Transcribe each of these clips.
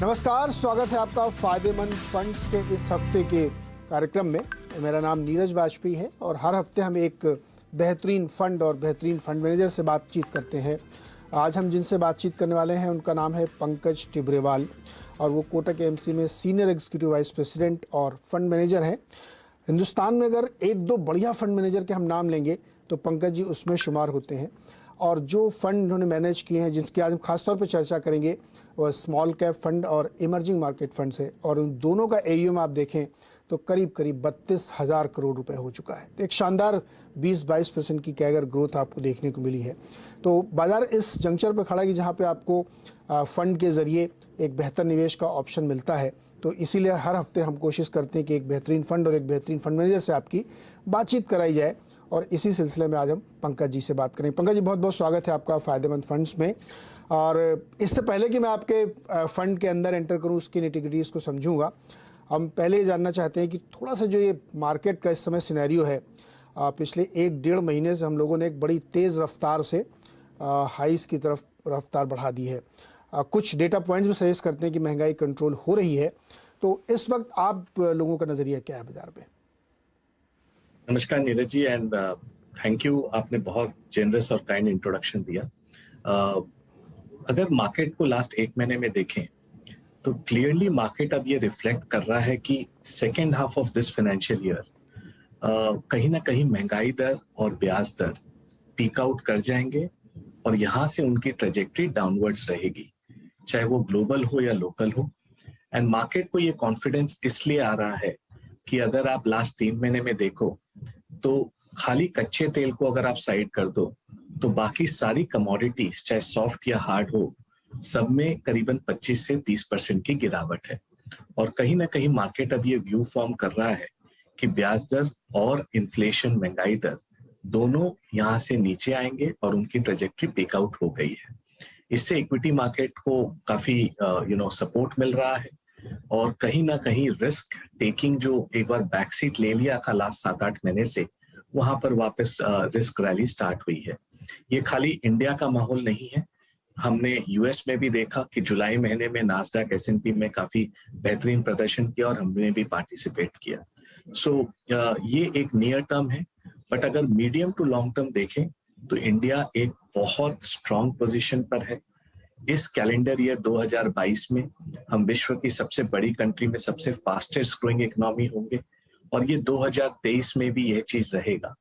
नमस्कार, स्वागत है आपका फायदेमंद फंड्स के इस हफ्ते के कार्यक्रम में। मेरा नाम नीरज वाजपेयी है और हर हफ्ते हम एक बेहतरीन फंड और बेहतरीन फंड मैनेजर से बातचीत करते हैं। आज हम जिनसे बातचीत करने वाले हैं उनका नाम है पंकज टिब्रेवाल और वो कोटक एएमसी में सीनियर एग्जीक्यूटिव वाइस प्रेसिडेंट और फंड मैनेजर हैं। हिंदुस्तान में अगर एक दो बढ़िया फंड मैनेजर के हम नाम लेंगे तो पंकज जी उसमें शुमार होते हैं। और जो फंड उन्होंने मैनेज किए हैं, जिनकी आज हम खासतौर पर चर्चा करेंगे, वह स्मॉल कैप फंड और इमर्जिंग मार्केट फंड्स है। और उन दोनों का एयूएम आप देखें तो करीब करीब 32,000 करोड़ रुपए हो चुका है। तो एक शानदार 20-22% की कैगर ग्रोथ आपको देखने को मिली है। तो बाजार इस जंक्चर पर खड़ा है कि जहाँ पे आपको फंड के ज़रिए एक बेहतर निवेश का ऑप्शन मिलता है। तो इसीलिए हर हफ्ते हम कोशिश करते हैं कि एक बेहतरीन फंड और एक बेहतरीन फंड मैनेजर से आपकी बातचीत कराई जाए। और इसी सिलसिले में आज हम पंकज जी से बात करेंगे। पंकज जी, बहुत बहुत स्वागत है आपका फ़ायदेमंद फंड्स में। और इससे पहले कि मैं आपके फंड के अंदर एंटर करूं, उसकी निटिग्रिटीज़ को समझूंगा, हम पहले ये जानना चाहते हैं कि थोड़ा सा जो ये मार्केट का इस समय सिनेरियो है, पिछले 1-1.5 महीने से हम लोगों ने एक बड़ी तेज़ रफ्तार से हाइस की तरफ रफ्तार बढ़ा दी है। कुछ डेटा पॉइंट्स भी सजेस्ट करते हैं कि महंगाई कंट्रोल हो रही है। तो इस वक्त आप लोगों का नज़रिया क्या है बाजार पे? नमस्कार Neeraj ji and thank you, आपने बहुत जेनरस और काइंड इंट्रोडक्शन दिया। अगर मार्केट को लास्ट 1 महीने में देखें तो क्लियरली मार्केट अब ये रिफ्लेक्ट कर रहा है कि second half of this financial year कहीं ना कहीं महंगाई दर और ब्याज दर पीक आउट कर जाएंगे और यहाँ से उनकी ट्रेजेक्टरी डाउनवर्ड्स रहेगी, चाहे वो ग्लोबल हो या लोकल हो। एंड मार्केट को ये कॉन्फिडेंस इसलिए आ रहा है कि अगर आप लास्ट 3 महीने में देखो तो खाली कच्चे तेल को अगर आप साइड कर दो तो बाकी सारी कमोडिटीज, चाहे सॉफ्ट या हार्ड हो, सब में करीबन 25 से 30% की गिरावट है। और कहीं ना कहीं मार्केट अब ये व्यू फॉर्म कर रहा है कि ब्याज दर और इन्फ्लेशन, महंगाई दर दोनों यहाँ से नीचे आएंगे और उनकी ट्रेजेक्टरी पिक आउट हो गई है। इससे इक्विटी मार्केट को काफी सपोर्ट मिल रहा है और कहीं ना कहीं रिस्क टेकिंग जो एक बार बैक सीट ले लिया था लास्ट 7-8 महीने से, वहां पर वापस रिस्क रैली स्टार्ट हुई है। ये खाली इंडिया का माहौल नहीं है, हमने यूएस में भी देखा कि जुलाई महीने में नास्डैक एस&पी में काफी बेहतरीन प्रदर्शन किया और हमने भी पार्टिसिपेट किया। सो ये एक नियर टर्म है, बट अगर मीडियम टू लॉन्ग टर्म देखें तो इंडिया एक बहुत स्ट्रांग पोजीशन पर है। इस कैलेंडर ईयर 2022 में हम विश्व की सबसे बड़ी कंट्री में सबसे फास्टेस्ट ग्रोइंग इकोनॉमी होंगे और ये 2023 में भी यह चीज रहेगा।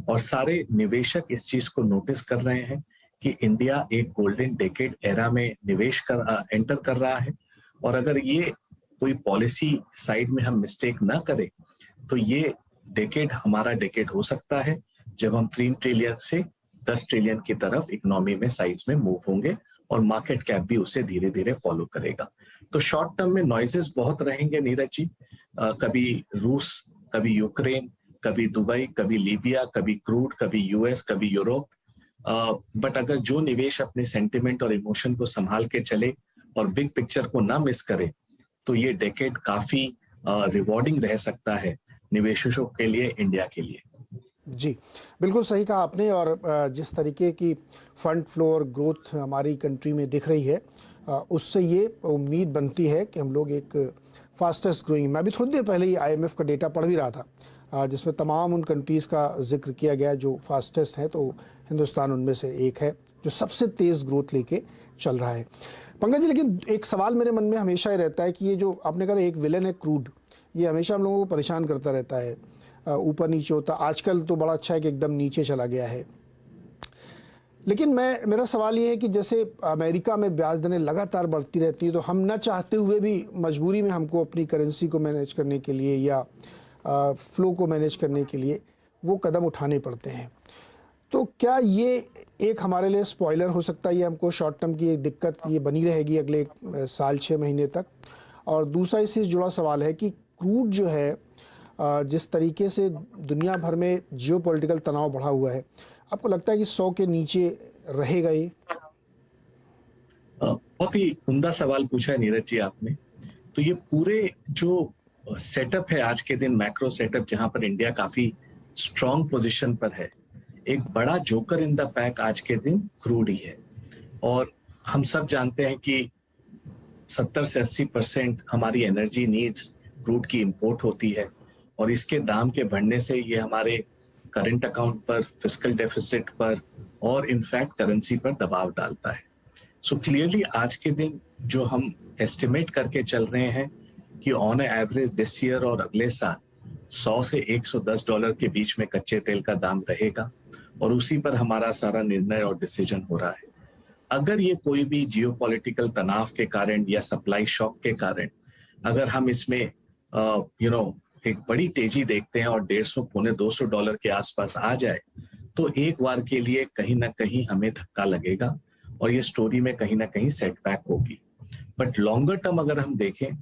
और सारे निवेशक इस चीज को नोटिस कर रहे हैं कि इंडिया एक गोल्डन डेकेड एरा में एंटर कर रहा है। और अगर ये कोई पॉलिसी साइड में हम मिस्टेक ना करें तो ये डेकेड हमारा डेकेड हो सकता है जब हम 3 ट्रिलियन से 10 ट्रिलियन की तरफ इकोनॉमी में साइज में मूव होंगे और मार्केट कैप भी उसे धीरे धीरे फॉलो करेगा। तो शॉर्ट टर्म में नॉइजेस बहुत रहेंगे नीरज जी, कभी रूस, कभी यूक्रेन, कभी दुबई, कभी लीबिया, कभी क्रूड, कभी यूएस, कभी यूरोप। बट अगर जो निवेश अपने सेंटिमेंट और इमोशन को संभाल के चले और बिग पिक्चर को ना मिस करे तो ये डेकेड काफी रिवॉर्डिंग रह सकता है निवेशकों के लिए, इंडिया के लिए। जी, बिल्कुल सही कहा आपने। और जिस तरीके की फंड फ्लो और ग्रोथ हमारी कंट्री में दिख रही है, उससे ये उम्मीद बनती है कि हम लोग एक फास्टेस्ट ग्रोइंग, मैं भी थोड़ी देर पहले ही आईएमएफ का डेटा पढ़ भी रहा था जिसमें तमाम उन कंट्रीज़ का जिक्र किया गया जो फास्टेस्ट है, तो हिंदुस्तान उनमें से एक है जो सबसे तेज़ ग्रोथ लेके चल रहा है। पंकज जी, लेकिन एक सवाल मेरे मन में हमेशा ही रहता है कि ये जो आपने कहा एक विलेन है क्रूड, ये हमेशा हम लोगों को परेशान करता रहता है, ऊपर नीचे होता। आजकल तो बड़ा अच्छा है कि एकदम नीचे चला गया है। लेकिन मेरा सवाल ये है कि जैसे अमेरिका में ब्याज दरें लगातार बढ़ती रहती है तो हम न चाहते हुए भी मजबूरी में हमको अपनी करेंसी को मैनेज करने के लिए या फ्लो को मैनेज करने के लिए वो कदम उठाने पड़ते हैं। तो क्या ये एक हमारे लिए स्पॉइलर हो सकता है? ये हमको शॉर्ट टर्म की एक दिक्कत ये बनी रहेगी अगले साल 6 महीने तक? और दूसरा इससे जुड़ा सवाल है कि क्रूड जो है, जिस तरीके से दुनिया भर में जियोपॉलिटिकल तनाव बढ़ा हुआ है, आपको लगता है कि 100 के नीचे रहेगा ये? बहुत ही उम्दा सवाल पूछा है नीरज जी आपने। तो ये पूरे जो सेटअप है आज के दिन, मैक्रो सेटअप, जहां पर इंडिया काफी स्ट्रांग पोजीशन पर है, एक बड़ा जोकर इन द पैक आज के दिन क्रूड ही है। और हम सब जानते हैं कि 70 से 80% हमारी एनर्जी नीड्स क्रूड की इंपोर्ट होती है, और इसके दाम के बढ़ने से ये हमारे करंट अकाउंट पर, फिस्कल डेफिसिट पर और इनफैक्ट करेंसी पर दबाव डालता है। सो क्लियरली आज के दिन जो हम एस्टिमेट करके चल रहे हैं कि ऑन एवरेज दिस ईयर और अगले साल 100 से 110 डॉलर के बीच में कच्चे तेल का दाम रहेगा, और उसी पर हमारा सारा निर्णय और डिसीजन हो रहा है। अगर ये कोई भी जियोपॉलिटिकल तनाव के कारण या सप्लाई शॉक के कारण अगर हम इसमें एक बड़ी तेजी देखते हैं और 150 पौने 200 डॉलर के आसपास आ जाए, तो एक बार के लिए कहीं ना कहीं हमें धक्का लगेगा और ये स्टोरी में कहीं ना कहीं सेटबैक होगी। बट लॉन्गर टर्म अगर हम देखें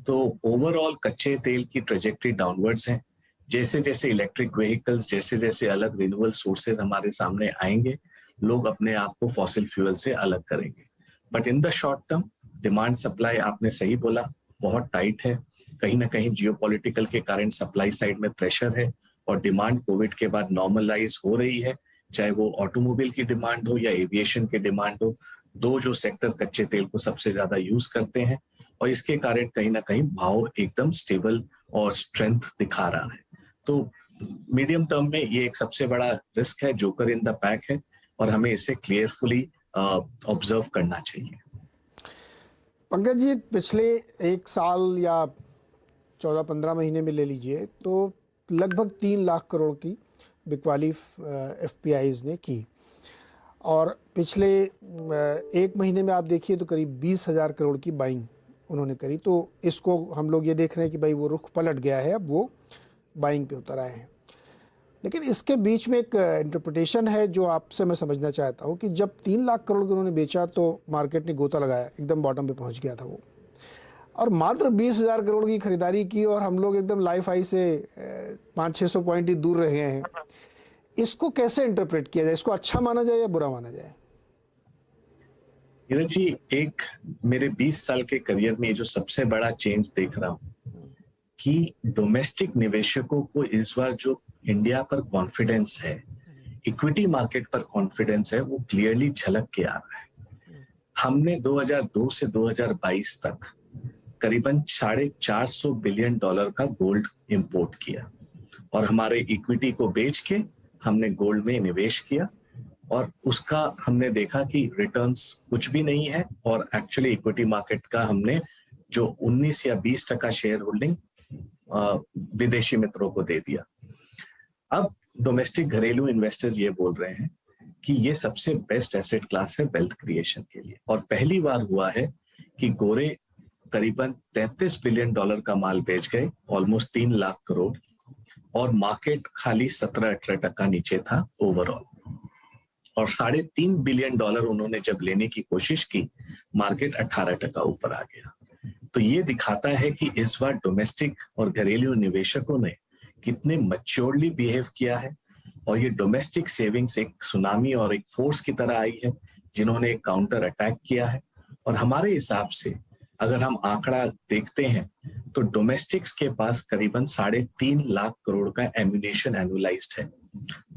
तो ओवरऑल कच्चे तेल की ट्रेजेक्टरी डाउनवर्ड्स है। जैसे जैसे इलेक्ट्रिक व्हीकल्स, जैसे जैसे अलग रिन्यूएबल सोर्सेज हमारे सामने आएंगे, लोग अपने आप को फॉसिल फ्यूल से अलग करेंगे। But in the short term demand supply, आपने सही बोला, बहुत टाइट है। कहीं ना कहीं जियोपॉलिटिकल के कारण सप्लाई साइड में प्रेशर है, और डिमांड कोविड के बाद नॉर्मलाइज हो रही है, चाहे वो ऑटोमोबाइल की डिमांड हो या एविएशन की डिमांड हो, दो जो सेक्टर कच्चे तेल को सबसे ज्यादा यूज करते हैं, और इसके कारण कहीं ना कहीं भाव एकदम स्टेबल और स्ट्रेंथ दिखा रहा है। तो मीडियम टर्म में ये एक सबसे बड़ा रिस्क है, जोकर इन द पैक है, और हमें इसे क्लियरफुली ऑब्जर्व करना चाहिए। पंकज जी, पिछले एक साल या 14-15 महीने में ले लीजिए तो लगभग 3 लाख करोड़ की बिकवाली एफपीआईज ने की, और पिछले एक महीने में आप देखिए तो करीब 20,000 करोड़ की बाइंग उन्होंने करी। तो इसको हम लोग ये देख रहे हैं कि भाई वो रुख पलट गया है, अब वो बाइंग पे उतर आए हैं। लेकिन इसके बीच में एक इंटरप्रिटेशन है जो आपसे मैं समझना चाहता हूँ कि जब 3 लाख करोड़ उन्होंने बेचा तो मार्केट ने गोता लगाया, एकदम बॉटम पे पहुँच गया था वो, और मात्र 20,000 करोड़ की खरीदारी की और हम लोग एकदम लाइफ हाई से 500-600 पॉइंट ही दूर रहे हैं। इसको कैसे इंटरप्रेट किया जाए? इसको अच्छा माना जाए या बुरा माना जाए? नीरज जी, एक मेरे 20 साल के करियर में जो सबसे बड़ा चेंज देख रहा हूँ कि डोमेस्टिक निवेशकों को इस बार जो इंडिया पर कॉन्फिडेंस है, इक्विटी मार्केट पर कॉन्फिडेंस है, वो क्लियरली झलक के आ रहा है। हमने 2002 से 2022 तक करीबन 450 बिलियन डॉलर का गोल्ड इंपोर्ट किया, और हमारे इक्विटी को बेच के हमने गोल्ड में निवेश किया, और उसका हमने देखा कि रिटर्न्स कुछ भी नहीं है, और एक्चुअली इक्विटी मार्केट का हमने जो 19 या 20% शेयर होल्डिंग विदेशी मित्रों को दे दिया। अब डोमेस्टिक घरेलू इन्वेस्टर्स ये बोल रहे हैं कि ये सबसे बेस्ट एसेट क्लास है वेल्थ क्रिएशन के लिए, और पहली बार हुआ है कि गोरे करीबन 33 बिलियन डॉलर का माल बेच गए, ऑलमोस्ट 3 लाख करोड़, और मार्केट खाली 17-18% नीचे था ओवरऑल, और 3.5 बिलियन डॉलर उन्होंने जब लेने की कोशिश की, मार्केट 18% ऊपर आ गया। तो ये दिखाता है कि इस बार डोमेस्टिक और घरेलू निवेशकों ने कितने मैच्योरली बिहेव किया है, और ये डोमेस्टिक सेविंग्स एक सुनामी और एक फोर्स की तरह आई है जिन्होंने एक काउंटर अटैक किया है। और हमारे हिसाब से अगर हम आंकड़ा देखते हैं तो डोमेस्टिक्स के पास करीबन 3.5 लाख करोड़ का एम्यूनेशन एनुअलाइज्ड है।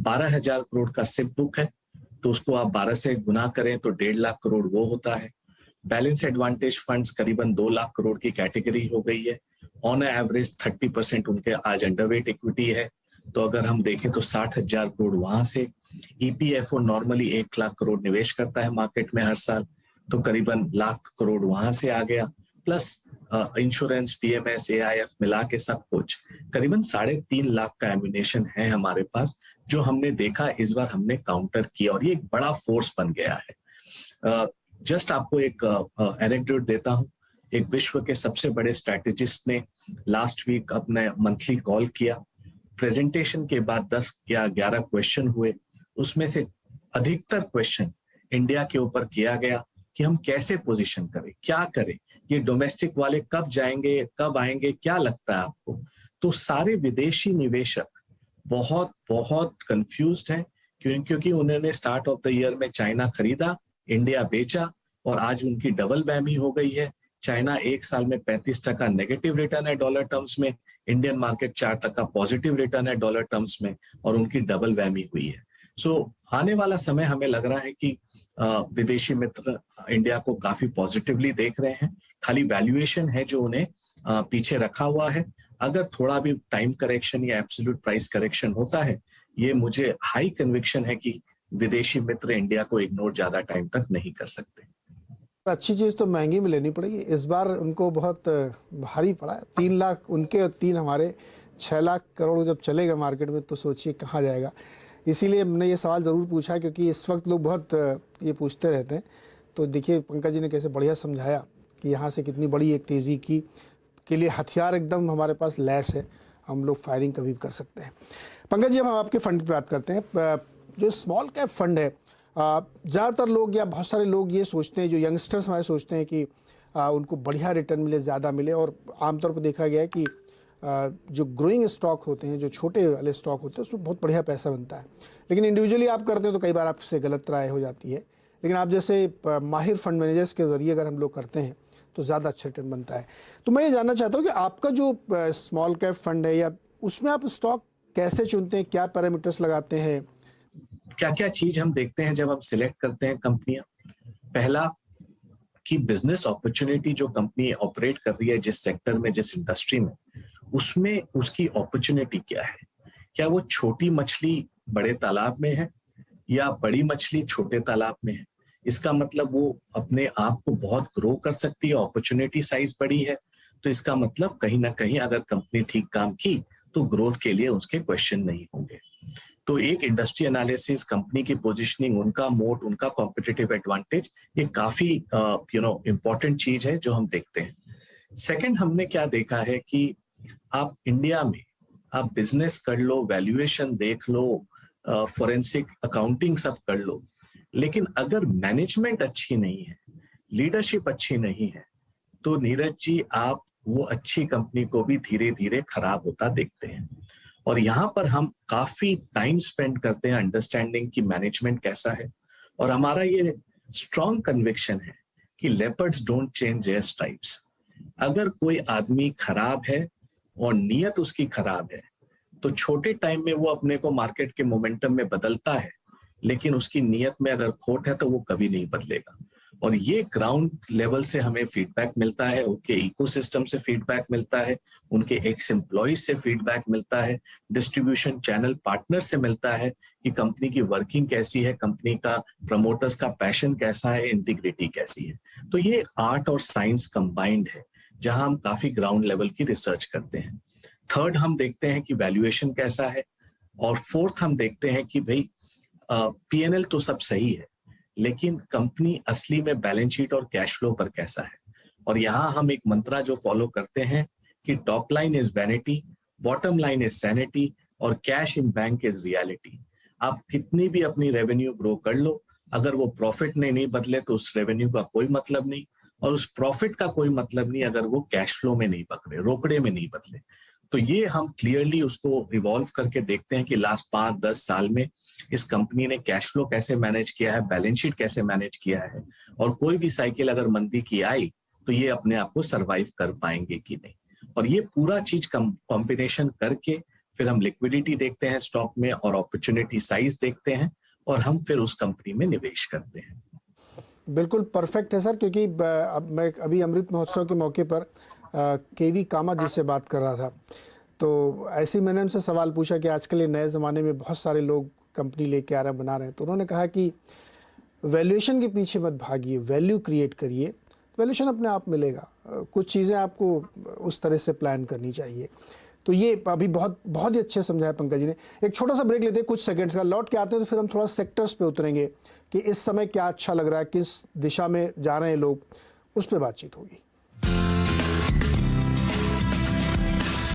12,000 करोड़ का सिप बुक है, तो उसको आप 12 से गुना करें तो 1.5 लाख करोड़ वो होता है। बैलेंस एडवांटेज फंड्स करीबन 2 लाख करोड़ की कैटेगरी हो गई है। ऑन एवरेज 30% उनके आज अंडरवेट इक्विटी है, तो अगर हम देखें तो 60,000 करोड़ वहां से। ईपीएफओ नॉर्मली 1 लाख करोड़ निवेश करता है मार्केट में हर साल, तो करीबन लाख करोड़ वहां से आ गया, प्लस इंश्योरेंस, पीएमएस, एआईएफ मिला के सब कुछ करीबन 3.5 लाख का एम्यूनेशन है हमारे पास, जो हमने देखा इस बार हमने काउंटर किया, और ये एक बड़ा फोर्स बन गया है। जस्ट आपको एक एनेक्डोट देता हूं। एक विश्व के सबसे बड़े स्ट्रैटेजिस्ट ने लास्ट वीक अपने मंथली कॉल किया। प्रेजेंटेशन के बाद 10 या 11 क्वेश्चन हुए, उसमें से अधिकतर क्वेश्चन इंडिया के ऊपर किया गया कि हम कैसे पोजीशन करें, क्या करें, ये डोमेस्टिक वाले कब जाएंगे, कब आएंगे, क्या लगता है आपको? तो सारे विदेशी निवेशक बहुत बहुत कंफ्यूज्ड हैं, क्योंकि उन्होंने स्टार्ट ऑफ द ईयर में चाइना खरीदा, इंडिया बेचा, और आज उनकी डबल वैमी हो गई है। चाइना एक साल में 35% नेगेटिव रिटर्न है डॉलर टर्म्स में, इंडियन मार्केट 4% पॉजिटिव रिटर्न है डॉलर टर्म्स में, और उनकी डबल वैमी हुई है। सो आने वाला समय हमें लग रहा है कि विदेशी मित्र इंडिया को काफी पॉजिटिवली देख रहे हैं। खाली वैल्यूएशन है जो उन्हें पीछे रखा हुआ है। अगर थोड़ा भी टाइम करेक्शन या एब्सोल्यूट प्राइस करेक्शन होता है, ये मुझे हाई कन्विक्शन है कि विदेशी मित्र इंडिया को इग्नोर ज्यादा टाइम तक नहीं कर सकते। अच्छी चीज़ तो महंगी में लेनी पड़ेगी। इस बार उनको बहुत भारी पड़ा है। 3 लाख उनके और 3 हमारे, 6 लाख करोड़ जब चलेगा मार्केट में तो सोचिए कहाँ जाएगा। इसीलिए हमने ये सवाल ज़रूर पूछा, क्योंकि इस वक्त लोग बहुत ये पूछते रहते हैं। तो देखिए पंकज जी ने कैसे बढ़िया समझाया कि यहाँ से कितनी बड़ी एक तेज़ी की के लिए हथियार एकदम हमारे पास लैस है, हम लोग फायरिंग कभी भी कर सकते हैं। पंकज जी, हम आपके फंड की बात करते हैं। जो स्मॉल कैप फंड है, ज़्यादातर लोग या बहुत सारे लोग ये सोचते हैं, जो यंगस्टर्स हमारे सोचते हैं कि उनको बढ़िया रिटर्न मिले, ज़्यादा मिले। और आमतौर पर देखा गया है कि जो ग्रोइंग स्टॉक होते हैं, जो छोटे वाले स्टॉक होते हैं, उसमें बहुत बढ़िया पैसा बनता है। लेकिन इंडिविजुअली आप करते हैं तो कई बार आपसे गलत राय हो जाती है। लेकिन आप जैसे माहिर फंड मैनेजर्स के ज़रिए अगर हम लोग करते हैं तो ज़्यादा अच्छा रिटर्न बनता है। तो मैं ये जानना चाहता हूँ कि आपका जो स्मॉल कैप फंड है, या उसमें आप स्टॉक कैसे चुनते हैं, क्या पैरामीटर्स लगाते हैं? क्या क्या चीज हम देखते हैं जब हम सिलेक्ट करते हैं कंपनियां? पहला कि बिजनेस अपॉर्चुनिटी जो कंपनी ऑपरेट कर रही है, जिस सेक्टर में, जिस इंडस्ट्री में, उसमें उसकी अपॉर्चुनिटी क्या है। क्या वो छोटी मछली बड़े तालाब में है या बड़ी मछली छोटे तालाब में है? इसका मतलब वो अपने आप को बहुत ग्रो कर सकती है, अपॉर्चुनिटी साइज बड़ी है, तो इसका मतलब कहीं ना कहीं अगर कंपनी ठीक काम की तो ग्रोथ के लिए उसके क्वेश्चन नहीं होंगे। तो एक इंडस्ट्री एनालिसिस, कंपनी की पोजीशनिंग, उनका मोट, उनका कॉम्पिटिटिव एडवांटेज, ये काफी इंपॉर्टेंट चीज है जो हम देखते हैं। सेकंड, हमने क्या देखा है कि आप इंडिया में आप बिजनेस कर लो, वैल्यूएशन देख लो, फॉरेंसिक अकाउंटिंग सब कर लो, लेकिन अगर मैनेजमेंट अच्छी नहीं है, लीडरशिप अच्छी नहीं है, तो नीरज जी आप वो अच्छी कंपनी को भी धीरे धीरे खराब होता देखते हैं। और यहाँ पर हम काफी टाइम स्पेंड करते हैं अंडरस्टैंडिंग कि मैनेजमेंट कैसा है। और हमारा ये स्ट्रॉन्ग कन्विक्शन है कि leopards don't change their stripes. अगर कोई आदमी खराब है और नीयत उसकी खराब है, तो छोटे टाइम में वो अपने को मार्केट के मोमेंटम में बदलता है, लेकिन उसकी नीयत में अगर खोट है तो वो कभी नहीं बदलेगा। और ये ग्राउंड लेवल से हमें फीडबैक मिलता है, उनके इकोसिस्टम से फीडबैक मिलता है, उनके एक्स एम्प्लॉइज से फीडबैक मिलता है, डिस्ट्रीब्यूशन चैनल पार्टनर से मिलता है कि कंपनी की वर्किंग कैसी है, कंपनी का प्रमोटर्स का पैशन कैसा है, इंटीग्रिटी कैसी है। तो ये आर्ट और साइंस कंबाइंड है, जहां हम काफी ग्राउंड लेवल की रिसर्च करते हैं। थर्ड, हम देखते हैं कि वैल्यूएशन कैसा है। और फोर्थ, हम देखते हैं कि भाई पीएनएल तो सब सही है, लेकिन कंपनी असली में बैलेंस शीट और कैश फ्लो पर कैसा है। और यहाँ हम एक मंत्रा जो फॉलो करते हैं कि top line is vanity, bottom line is sanity, और cash in bank is reality. आप कितनी भी अपनी रेवेन्यू ग्रो कर लो, अगर वो प्रॉफिट ने नहीं बदले तो उस रेवेन्यू का कोई मतलब नहीं, और उस प्रॉफिट का कोई मतलब नहीं अगर वो कैश फ्लो में नहीं पकड़े, रोकड़े में नहीं बदले। तो ये हम क्लियरली उसको इवॉल्व करके देखते हैं कि लास्ट 5-10 साल में इस कंपनी ने कैश फ्लो कैसे मैनेज किया है, बैलेंस शीट कैसे मैनेज किया है, और कोई भी साइकिल अगर मंदी की आई तो ये अपने आप को सरवाइव कर पाएंगे कि नहीं। और ये पूरा चीज कॉम्बिनेशन करके फिर हम लिक्विडिटी देखते हैं स्टॉक में, और अपॉर्चुनिटी साइज देखते हैं, और हम फिर उस कंपनी में निवेश करते हैं। बिल्कुल परफेक्ट है सर, क्योंकि अब मैं अभी अमृत महोत्सव के मौके पर केवी कामत जी से बात कर रहा था, तो ऐसे ही मैंने उनसे सवाल पूछा कि आजकल ये नए ज़माने में बहुत सारे लोग कंपनी लेके आ रहे हैं, बना रहे हैं, तो उन्होंने कहा कि वैल्यूएशन के पीछे मत भागिए, वैल्यू क्रिएट करिए, वैल्यूएशन अपने आप मिलेगा। कुछ चीज़ें आपको उस तरह से प्लान करनी चाहिए। तो ये अभी बहुत बहुत ही अच्छे समझाया पंकज जी ने। एक छोटा सा ब्रेक लेते हैं कुछ सेकंड्स का, लौट के आते हैं तो फिर हम थोड़ा सेक्टर्स पे उतरेंगे कि इस समय क्या अच्छा लग रहा है, किस दिशा में जा रहे हैं लोग, उस पर बातचीत होगी।